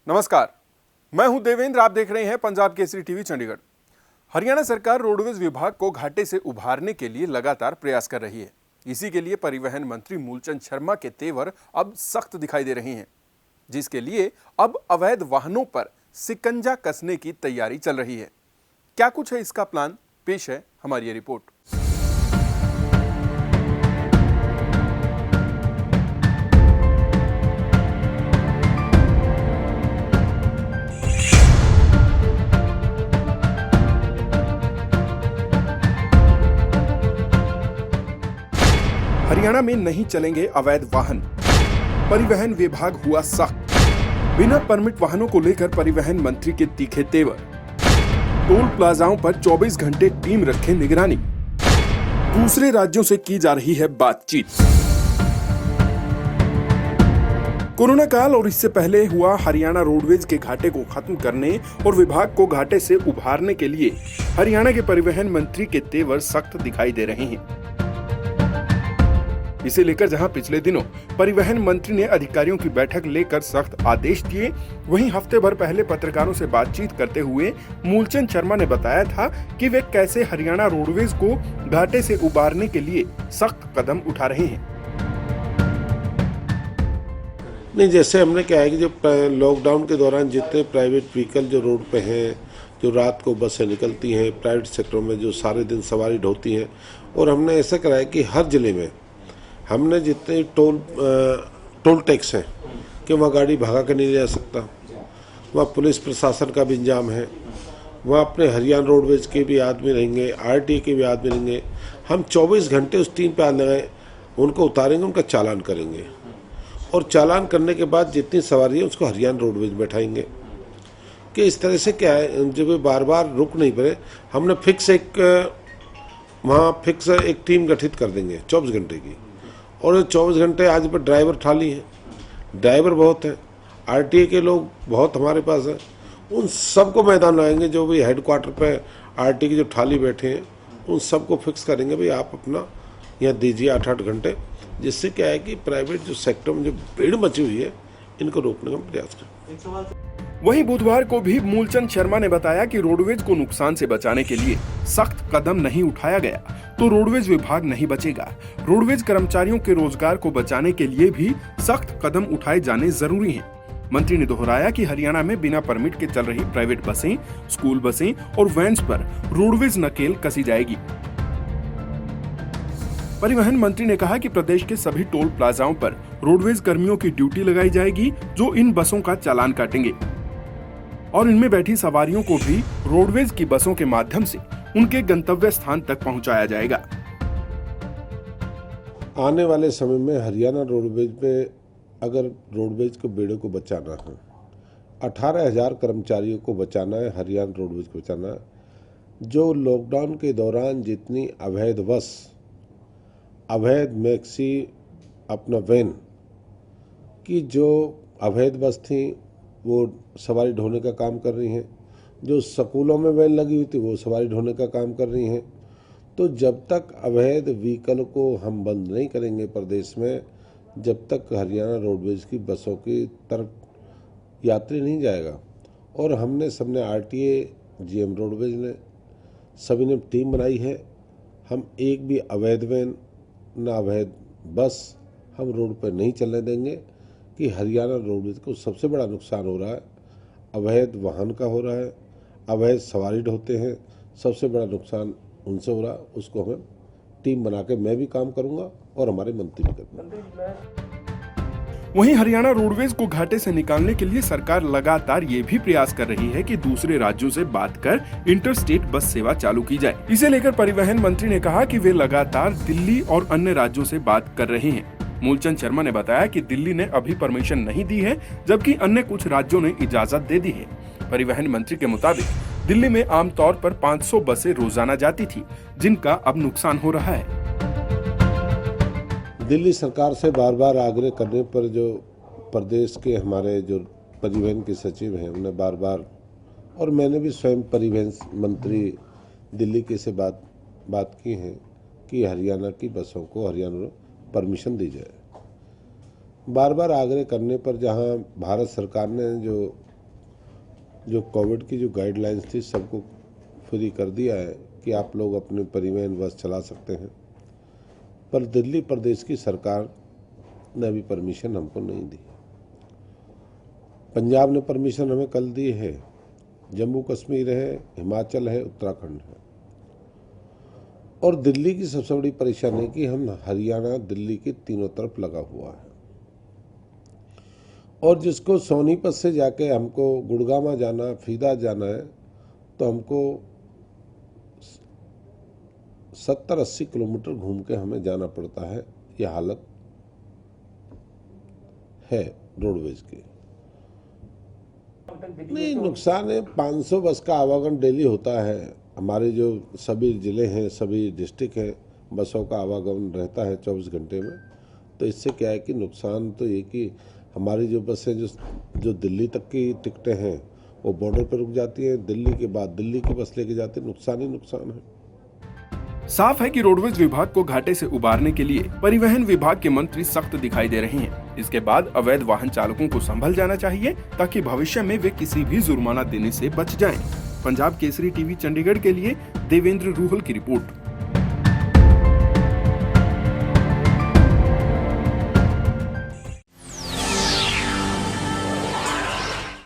नमस्कार, मैं हूं देवेंद्र। आप देख रहे हैं पंजाब केसरी टीवी चंडीगढ़। हरियाणा सरकार रोडवेज विभाग को घाटे से उभारने के लिए लगातार प्रयास कर रही है। इसी के लिए परिवहन मंत्री मूलचंद शर्मा के तेवर अब सख्त दिखाई दे रहे हैं, जिसके लिए अब अवैध वाहनों पर सिकंजा कसने की तैयारी चल रही है। क्या कुछ है इसका प्लान, पेश है हमारी ये रिपोर्ट। हरियाणा में नहीं चलेंगे अवैध वाहन, परिवहन विभाग हुआ सख्त। बिना परमिट वाहनों को लेकर परिवहन मंत्री के तीखे तेवर। टोल प्लाजाओं पर 24 घंटे टीम रखे निगरानी। दूसरे राज्यों से की जा रही है बातचीत। कोरोना काल और इससे पहले हुआ हरियाणा रोडवेज के घाटे को खत्म करने और विभाग को घाटे से उभारने के लिए हरियाणा के परिवहन मंत्री के तेवर सख्त दिखाई दे रहे हैं। इसे लेकर जहां पिछले दिनों परिवहन मंत्री ने अधिकारियों की बैठक लेकर सख्त आदेश दिए, वहीं हफ्ते भर पहले पत्रकारों से बातचीत करते हुए मूलचंद शर्मा ने बताया था कि वे कैसे हरियाणा रोडवेज को घाटे से उबारने के लिए सख्त कदम उठा रहे हैं। नहीं, जैसे हमने क्या है कि जो लॉकडाउन के दौरान जितने प्राइवेट व्हीकल जो रोड पे हैं, जो रात को बसें निकलती हैं, प्राइवेट सेक्टर में जो सारे दिन सवारी ढोती हैं, और हमने ऐसा कराया कि हर जिले में हमने जितने टोल टैक्स हैं कि वहाँ गाड़ी भगा कर नहीं जा सकता, वहाँ पुलिस प्रशासन का भी इंतजाम है, वहाँ अपने हरियाणा रोडवेज के भी आदमी रहेंगे, आरटीए के भी आदमी रहेंगे। हम 24 घंटे उस टीम पे आने गए, उनको उतारेंगे, उनका चालान करेंगे, और चालान करने के बाद जितनी सवारी है उसको हरियाणा रोडवेज बैठाएंगे। कि इस तरह से क्या है, जब बार बार रुक नहीं पड़े, हमने फिक्स एक टीम गठित कर देंगे 24 घंटे की, और 24 घंटे आज पर ड्राइवर खाली हैं, ड्राइवर बहुत हैं, आरटीए के लोग बहुत हमारे पास हैं, उन सबको मैदान लगाएंगे। जो भी हेडक्वार्टर पे आरटीए के जो थाली बैठे हैं उन सबको फिक्स करेंगे, भाई आप अपना यहाँ दीजिए 8-8 घंटे, जिससे क्या है कि प्राइवेट जो सेक्टर में जो भीड़ मची हुई है इनको रोकने का प्रयास करें। वहीं बुधवार को भी मूलचंद शर्मा ने बताया कि रोडवेज को नुकसान से बचाने के लिए सख्त कदम नहीं उठाया गया तो रोडवेज विभाग नहीं बचेगा। रोडवेज कर्मचारियों के रोजगार को बचाने के लिए भी सख्त कदम उठाए जाने जरूरी हैं। मंत्री ने दोहराया कि हरियाणा में बिना परमिट के चल रही प्राइवेट बसें, स्कूल बसें और वैन्स पर रोडवेज नकेल कसी जाएगी। परिवहन मंत्री ने कहा कि प्रदेश के सभी टोल प्लाजाओं पर रोडवेज कर्मियों की ड्यूटी लगाई जाएगी, जो इन बसों का चालान काटेंगे, और इनमें बैठी सवारियों को भी रोडवेज की बसों के माध्यम से उनके गंतव्य स्थान तक पहुंचाया जाएगा। आने वाले समय में हरियाणा रोडवेज में अगर रोडवेज के बेड़े को बचाना है, 18,000 कर्मचारियों को बचाना है, हरियाणा रोडवेज को बचाना है। जो लॉकडाउन के दौरान जितनी अवैध बस, अवैध मैक्सी, अपना वैन की जो अवैध बस थी वो सवारी ढोने का काम कर रही हैं, जो स्कूलों में वैन लगी हुई थी वो सवारी ढोने का काम कर रही हैं। तो जब तक अवैध व्हीकल को हम बंद नहीं करेंगे प्रदेश में, जब तक हरियाणा रोडवेज की बसों की तरफ यात्री नहीं जाएगा। और हमने सबने आरटीए, जीएम रोडवेज ने सभी ने टीम बनाई है। हम एक भी अवैध वैन ना अवैध बस हम रोड पर नहीं चलने देंगे। कि हरियाणा रोडवेज को सबसे बड़ा नुकसान हो रहा है, अवैध वाहन का हो रहा है, अवैध सवारी ढोते हैं, सबसे बड़ा नुकसान उनसे हो रहा है। उसको हमें टीम बना के मैं भी काम करूंगा और हमारे मंत्री भी करेंगे। वहीं हरियाणा रोडवेज को घाटे से निकालने के लिए सरकार लगातार ये भी प्रयास कर रही है कि दूसरे राज्यों से बात कर इंटरस्टेट बस सेवा चालू की जाए। इसे लेकर परिवहन मंत्री ने कहा कि वे लगातार दिल्ली और अन्य राज्यों से बात कर रहे हैं। मूलचंद शर्मा ने बताया कि दिल्ली ने अभी परमिशन नहीं दी है, जबकि अन्य कुछ राज्यों ने इजाजत दे दी है। परिवहन मंत्री के मुताबिक दिल्ली में आमतौर पर 500 बसें रोजाना जाती थी, जिनका अब नुकसान हो रहा है। दिल्ली सरकार से बार बार आग्रह करने पर जो प्रदेश के हमारे जो परिवहन के सचिव हैं उन्हें बार बार, और मैंने भी स्वयं परिवहन मंत्री दिल्ली के से बात की है कि हरियाणा की बसों को हरियाणा परमिशन दी जाए। बार बार आग्रह करने पर जहां भारत सरकार ने जो जो कोविड की जो गाइडलाइंस थी सबको फ्री कर दिया है कि आप लोग अपने परिवहन बस चला सकते हैं, पर दिल्ली प्रदेश की सरकार ने अभी परमिशन हमको नहीं दी। पंजाब ने परमिशन हमें कल दी है, जम्मू कश्मीर है, हिमाचल है, उत्तराखंड है। और दिल्ली की सबसे बड़ी परेशानी है कि हम हरियाणा दिल्ली की तीनों तरफ लगा हुआ है, और जिसको सोनीपत से जाके हमको गुड़गामा जाना, फीदा जाना है, तो हमको 70-80 किलोमीटर घूम के हमें जाना पड़ता है। यह हालत है रोडवेज की। नहीं, नुकसान है। 500 बस का आवागमन डेली होता है। हमारे जो सभी ज़िले हैं, सभी डिस्ट्रिक्ट हैं, बसों का आवागमन रहता है 24 घंटे में। तो इससे क्या है कि नुकसान तो ये कि हमारी जो बसें जो दिल्ली तक की टिकटें हैं वो बॉर्डर पर रुक जाती हैं, दिल्ली के बाद दिल्ली की बस लेके जाते हैं। नुकसान ही नुकसान है। साफ है कि रोडवेज विभाग को घाटे से उबारने के लिए परिवहन विभाग के मंत्री सख्त दिखाई दे रहे हैं। इसके बाद अवैध वाहन चालकों को संभल जाना चाहिए ताकि भविष्य में वे किसी भी जुर्माना देने से बच जाएं। पंजाब केसरी टीवी चंडीगढ़ के लिए देवेंद्र रूहल की रिपोर्ट।